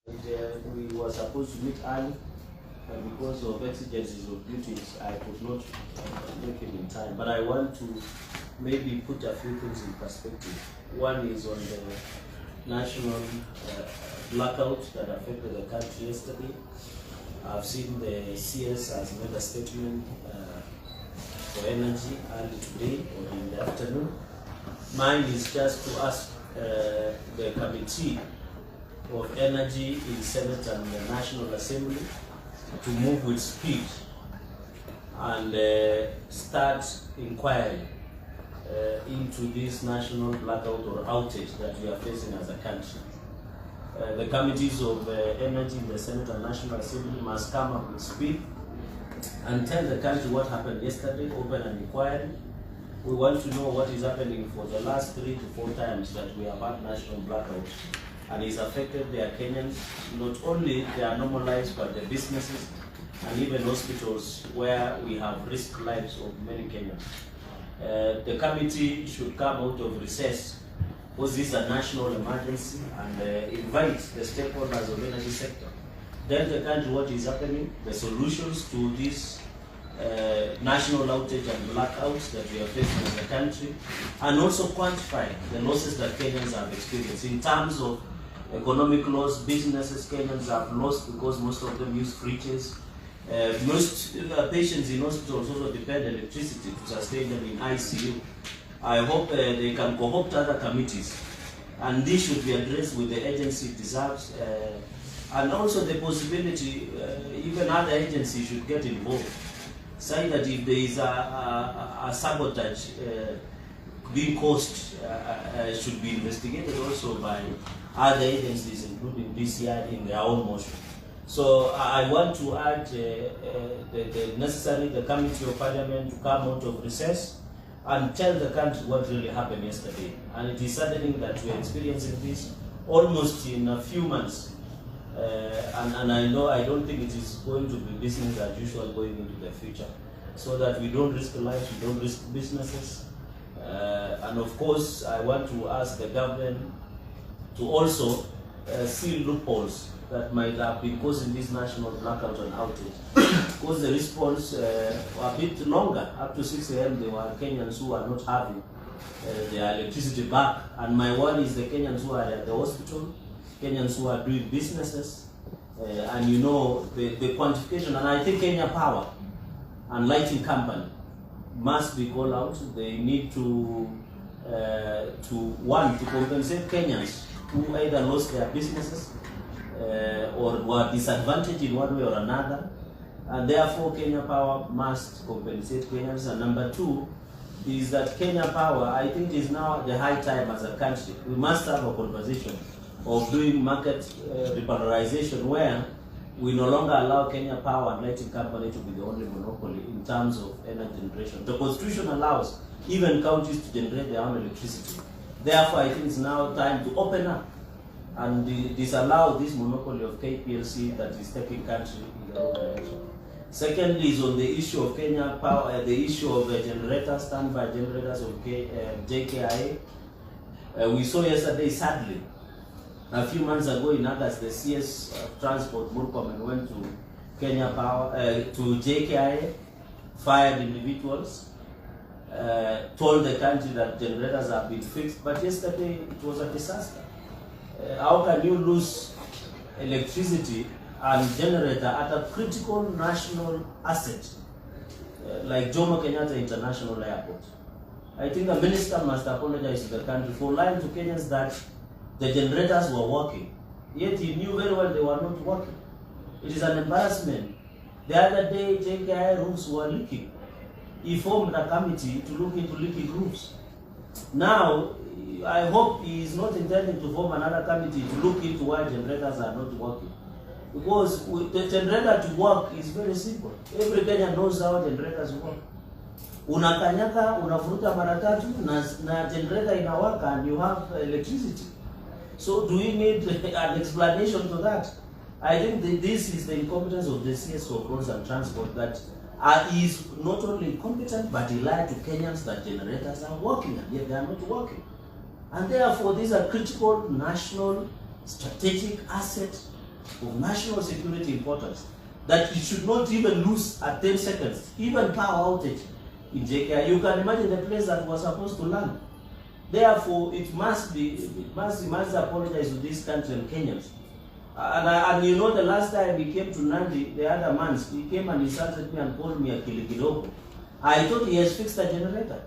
And, we were supposed to meet early, and because of exigencies of duties, I could not make it in time. But I want to maybe put a few things in perspective. One is on the national blackout that affected the country yesterday. I've seen the CS has made a statement for energy early today or in the afternoon. Mine is just to ask the Committee of Energy in Senate and the National Assembly to move with speed and start inquiry into this national blackout or outage that we are facing as a country. The committees of energy in the Senate and National Assembly must come up with speed and tell the country what happened yesterday, open an inquiry. We want to know what is happening for the last 3 to 4 times that we have had national blackout, and it's affected their Kenyans, not only their normal lives, but the businesses and even hospitals where we have risked lives of many Kenyans. The committee should come out of recess because this is a national emergency and invite the stakeholders of the energy sector. Tell the country what is happening, the solutions to this national outage and blackouts that we are facing as a country, and also quantify the losses that Kenyans have experienced in terms of economic loss. Businesses Kenyans have lost because most of them use fridges. Most patients in hospitals also depend on electricity to sustain them in ICU. I hope they can co-opt other committees, and this should be addressed with the agency it deserves, and also the possibility even other agencies should get involved. Say that if there is a sabotage being caused, should be investigated also by other agencies, including DCI, in their own motion. So I want to urge the Committee of Parliament to come out of recess and tell the country what really happened yesterday. And it is saddening that we are experiencing this almost in a few months. And I don't think it is going to be business as usual going into the future. So that we don't risk lives, we don't risk businesses. And of course, I want to ask the government to also seal loopholes that might have been causing this national blackout and outage. Because the response were a bit longer. Up to 6 a.m. there were Kenyans who are not having their electricity back. And my worry is the Kenyans who are at the hospital, Kenyans who are doing businesses, and you know, the quantification. And I think Kenya Power and Lighting Company must be called out. They need to compensate Kenyans who either lost their businesses or were disadvantaged in one way or another, and therefore Kenya Power must compensate Kenyans. And number 2 is that Kenya Power, I think, is now the high time as a country. We must have a conversation of doing market liberalization where we no longer allow Kenya Power and Lighting Company to be the only monopoly in terms of energy generation. The Constitution allows even counties to generate their own electricity. Therefore, I think it's now time to open up and disallow this monopoly of KPLC that is taking country in the wrong direction. Secondly is on the issue of Kenya Power, the issue of the generators, standby generators of JKIA. We saw yesterday, sadly, a few months ago in August, the CS Transport, Murkomen, went to Kenya Power, to JKIA, fired individuals, told the country that generators have been fixed, but yesterday it was a disaster. How can you lose electricity and generator at a critical national asset like Jomo Kenyatta International Airport? I think the minister must apologize to the country for lying to Kenyans that the generators were working, yet he knew very well they were not working. It is an embarrassment. The other day, JKI roofs were leaking. He formed a committee to look into leaking roofs. Now, I hope he is not intending to form another committee to look into why generators are not working. Because the generator to work is very simple. Every Kenyan knows how generators work. Unakanyaka, unavuruta mara tatu, na generator inawaka and you have electricity. So do we need an explanation to that? I think this is the incompetence of the CS of Roads and Transport, that is not only incompetent, but he lied to Kenyans that generators are working, and yet they are not working. And therefore, these are critical national strategic assets of national security importance that it should not even lose at 10 seconds, even power outage in JKI. You can imagine the place that was supposed to land. Therefore, it must apologize to this country and Kenyans. And you know, the last time he came to Nandi, the other month, he came and insulted me and called me a kilikidogo. I thought he has fixed the generator.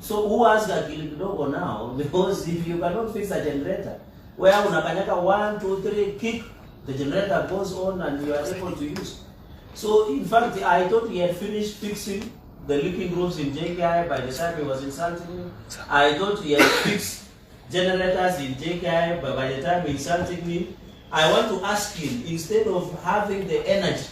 So who has a kilikidogo now? Because if you cannot fix a generator, where unakanyaka 1, 2, 3, kick, the generator goes on and you are able to use. So in fact, I thought he had finished fixing the leaking roofs in JKI by the time he was insulting me. I thought he had fixed generators in JKI by the time he insulting me. I want to ask him, instead of having the energy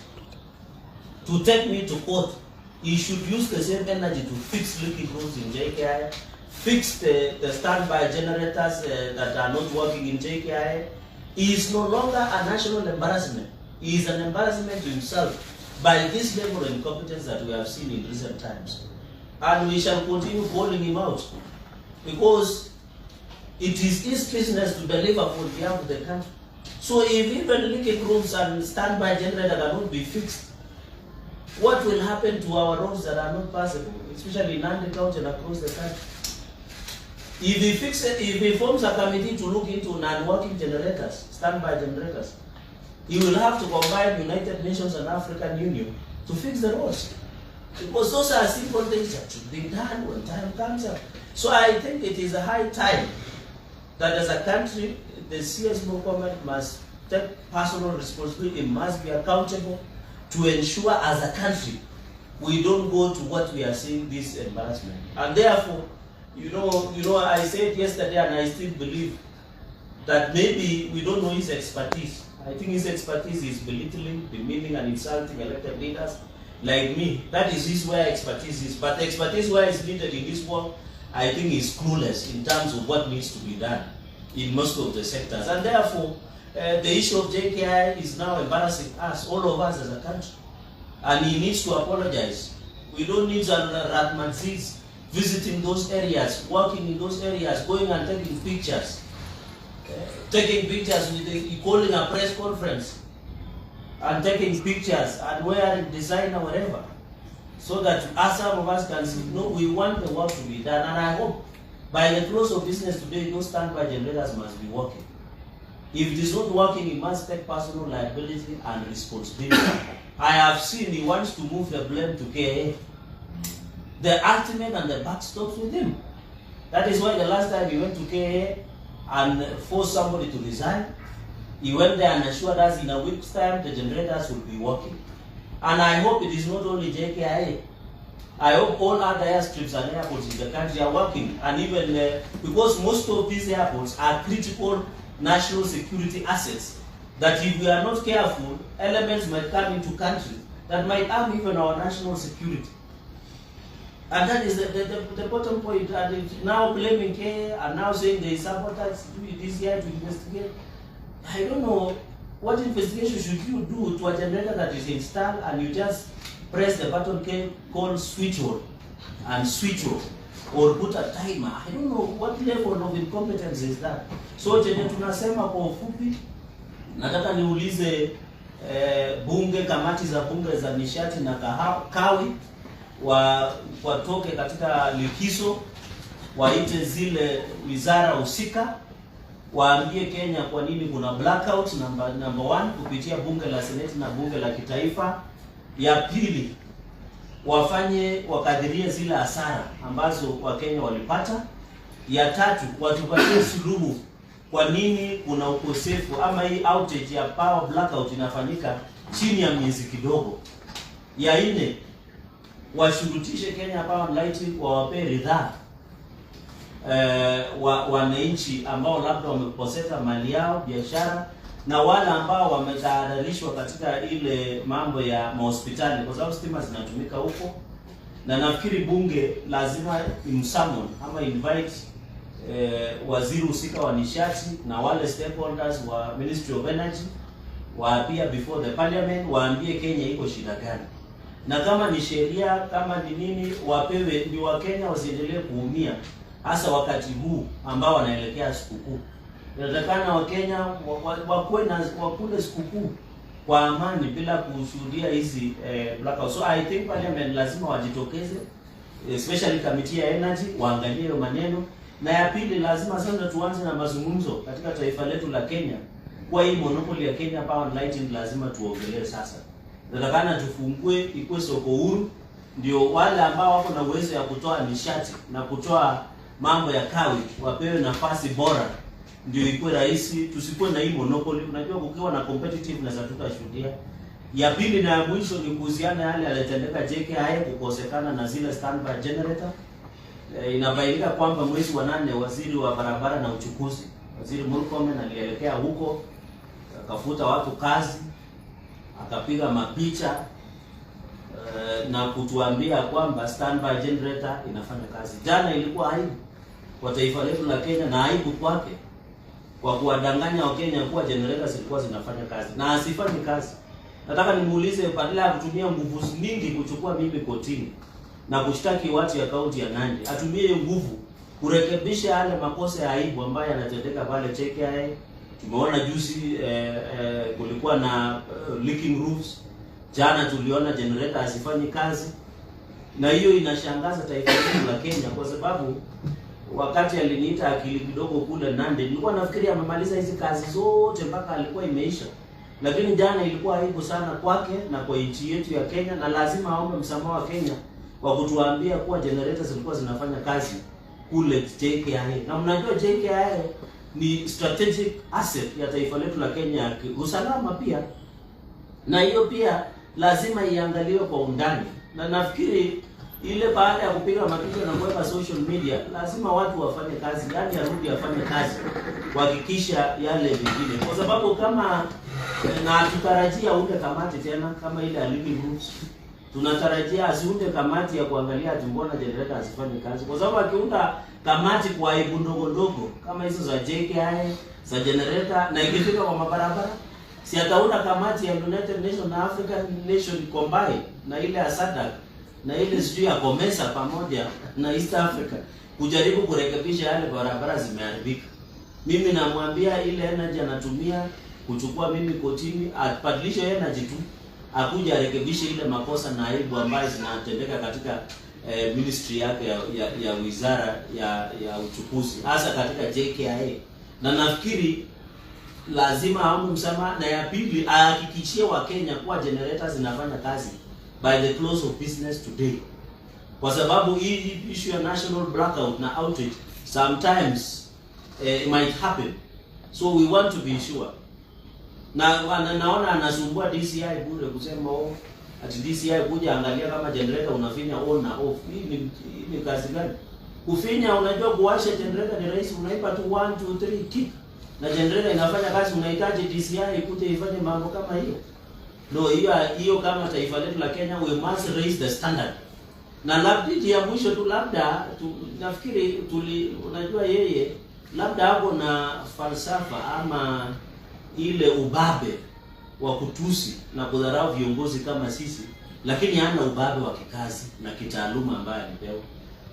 to take me to court, he should use the same energy to fix leaking roofs in JKI, fix the standby generators that are not working in JKI. He is no longer a national embarrassment. He is an embarrassment to himself by this level of incompetence that we have seen in recent times. And we shall continue calling him out, because it is his business to deliver for behalf of the country. So if even leaking rooms and standby generator cannot be fixed, what will happen to our roads that are not passable, especially in Nandi County and across the country? If he forms a committee to look into non-working generators, standby generators, he will have to combine United Nations and African Union to fix the roads. Because those are simple things that should be done when time comes up. So I think it is a high time that as a country, the CS Murkomen must take personal responsibility. It must be accountable to ensure as a country we don't go to what we are seeing, this embarrassment. And therefore, you know, I said yesterday, and I still believe that maybe we don't know his expertise. I think his expertise is belittling, demeaning, and insulting elected leaders like me. That is his where expertise is. But the expertise where is needed in this work, I think, is clueless in terms of what needs to be done in most of the sectors. And therefore, the issue of JKI is now embarrassing us, all of us as a country. And he needs to apologize. We don't need Ratmanzis visiting those areas, working in those areas, going and taking pictures. Taking pictures with calling a press conference and taking pictures and wearing designer whatever, so that some of us can see, no, we want the work to be done. And I hope by the close of business today, those standby generators must be working. If it is not working, he must take personal liability and responsibility. I have seen he wants to move the blame to KA. The ultimate and the buck stops with him. That is why the last time he went to KA and forced somebody to resign, he went there and assured us in a week's time the generators will be working. And I hope it is not only JKIA. I hope all other airstrips and airports in the country are working. And even because most of these airports are critical national security assets, that if we are not careful, elements might come into country that might harm even our national security. And that is the bottom point. And now blaming K and now saying there is sabotage, do it this year to investigate. I don't know, what investigation should you do to a generator that is installed and you just press the button called switch on and switch off, or put a timer? I don't know what level of incompetence is that. So chenye tunasema kwa ufupi, nataka niulize bunge, kamati za bunge za nishati na kawi watoke katika likizo, waite zile wizara husika, waambie Kenya kwa nini kuna blackout number 1 kupitia bunge la Seneti na bunge la kitaifa. Ya pili, wakadirie zile hasara ambazo Wakenya walipata. Ya tatu, watupatie suluhu kwa nini kuna ukosefu ama hii outage ya power blackout inafanyika chini ya miezi kidogo. Ya nne, washurutishe Kenya Power and Lighting wawape ridhaa wananchi ambao labda wamepoteza mali yao, biashara, na wale ambao wametahadharishwa katika ile mambo ya mahospitali, kwa sababu stima zinatumika huko. Na nafikiri bunge lazima imsummon ama invite waziri husika wa nishati na wale stakeholders wa Ministry of Energy, waapia before the parliament, waambie Kenya iko shida gani. Na kama ni sheria, kama ni nini, wapewe, ni Wakenya wasiendelee kuumia, hasa wakati huu ambao wanaelekea sikukuu. Inatakana Wakenya wakule sikukuu kwa amani bila kushuhudia hizi blackout. So I think parliament lazima wajitokeze, especially committee ya energy, waangalie hiyo maneno. Na ya pili, lazima sasa tuanze na mazungumzo katika taifa letu la Kenya. Kwa hii monopoly ya Kenya Power and Lighting lazima tuongelee sasa. Inatakana tufungue ikuwe soko huru, ndio wale ambao wako na uwezo ya kutoa nishati na kutoa mambo ya kawi wapewe nafasi bora, ndio ikuwe rahisi, tusikuwe na hii monopoly. Unajua kukiwa na competitiveness hatutashuhudia. Ya pili na ya mwisho ni kuhusiana yale yalitendeka JKIA, kukosekana na zile standby generator. Inabainika kwamba mwezi wa 8 waziri wa barabara na uchukuzi, waziri Murkomen, alielekea huko akafuta watu kazi, akapiga mapicha na kutuambia kwamba standby generator inafanya kazi. Jana ilikuwa aibu kwa taifa letu la Kenya na aibu kwake kwa kuwadanganya Wakenya kuwa generator zilikuwa zinafanya kazi na asifanyi kazi. Nataka nimuulize, badala ya kutumia nguvu nyingi kuchukua mimi kotini na kushtaki watu ya kaunti ya Nandi, atumie nguvu kurekebisha yale makosa ya aibu ambayo yanatendeka pale JKIA. Tumeona juzi kulikuwa na leaking roofs. Jana tuliona generator asifanyi kazi. Na hiyo inashangaza taifa letu la Kenya, kwa sababu wakati aliniita akili kidogo kule Nandi, nilikuwa nafikiri amemaliza hizi kazi zote mpaka alikuwa imeisha. Lakini jana ilikuwa aibu sana kwake na kwa nchi yetu ya Kenya, na lazima aombe msamaha wa Kenya kwa kutuambia kuwa generators zilikuwa zinafanya kazi kule JKIA. Na mnajua JKIA ni strategic asset ya taifa letu la Kenya, usalama pia. Na hiyo pia lazima iangaliwe kwa undani. Na nafikiri ile baada ya kupiga mapicha na kuweka social media, lazima watu wafanye kazi, yani arudi afanye kazi kuhakikisha yale vingine. Kwa sababu kama na tutarajia unde kamati tena kama ile living rooms, tunatarajia asiunde kamati ya kuangalia mbona generator asifanye kazi. Kwa sababu akiunda kamati kwa aibu ndogo ndogo kama hizo za JKIA, za generator, na ikifika kwa mabarabara, si ataunda kamati ya United Nations na African Nation combine na ile ya SADC na ile sijui ya COMESA pamoja na East Africa kujaribu kurekebisha yale barabara zimeharibika. Mimi namwambia ile energy anatumia kuchukua mimi kotini, abadilishe energy tu, akuja arekebishe ile makosa na aibu ambayo zinatendeka katika ministry yake ya wizara ya uchukuzi, hasa katika JKIA. Na nafikiri lazima aombe msamaha. Na ya pili, ahakikishie Wakenya kuwa generators zinafanya kazi by the close of business today. Kwa sababu hii issue ya national blackout na outage sometimes it might happen. So we want to be sure. Na naona anasumbua DCI bure kusema ati DCI kuja angalia kama generator unafinya on na off. Hii ni kazi gani? Kufinya, unajua kuwasha generator ni rahisi, unaipa tu 1 2 3 kick na generator inafanya kazi. Unahitaji DCI ikuje ifanye mambo kama hiyo? No, hiyo kama taifa letu la Kenya, we must raise the standard. Na labda ya mwisho tu, labda nafikiri unajua yeye labda hapo na falsafa ama ile ubabe wa kutusi na kudharau viongozi kama sisi, lakini hana ubabe wa kikazi na kitaaluma ambaye alipewa.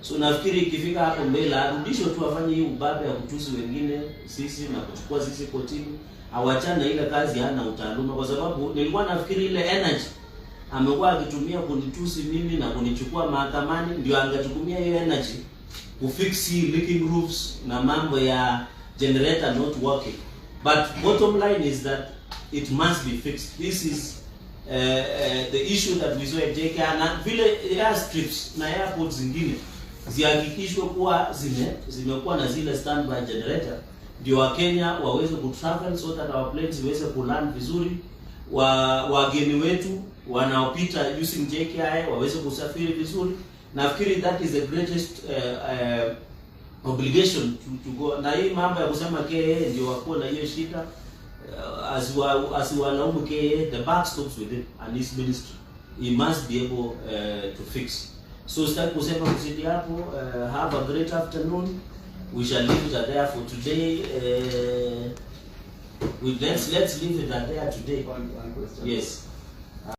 So nafikiri ikifika hapo mbele arudishwe tu, afanye hii ubabe ya kutusi wengine sisi na kuchukua sisi kotini, awachane ile kazi, hana utaaluma. Kwa sababu nilikuwa nafikiri ile energy amekuwa akitumia kunitusi mimi na kunichukua mahakamani, ndio angetumia hiyo energy kufix leaking roofs na mambo ya generator not working. But bottom line is that it must be fixed. This is the issue that we saw at JKIA, na vile airstrips na airports zingine zihakikishwe kuwa zimekuwa na zile standby generator, ndio Wakenya waweze kutravel so that our planes ziweze kuland vizuri, wageni wetu wanaopita using JKIA waweze kusafiri vizuri. Nafikiri that is the greatest obligation to go. Na hii mambo ya kusema KA ndio wako na hiyo shida, asiwalaumu KA, the buck stops with it and his ministry. He must be able to fix. So start kusema mzidi hapo. Have a great afternoon. We shall leave it at there for today. Let's leave it at there today. One question. Yes.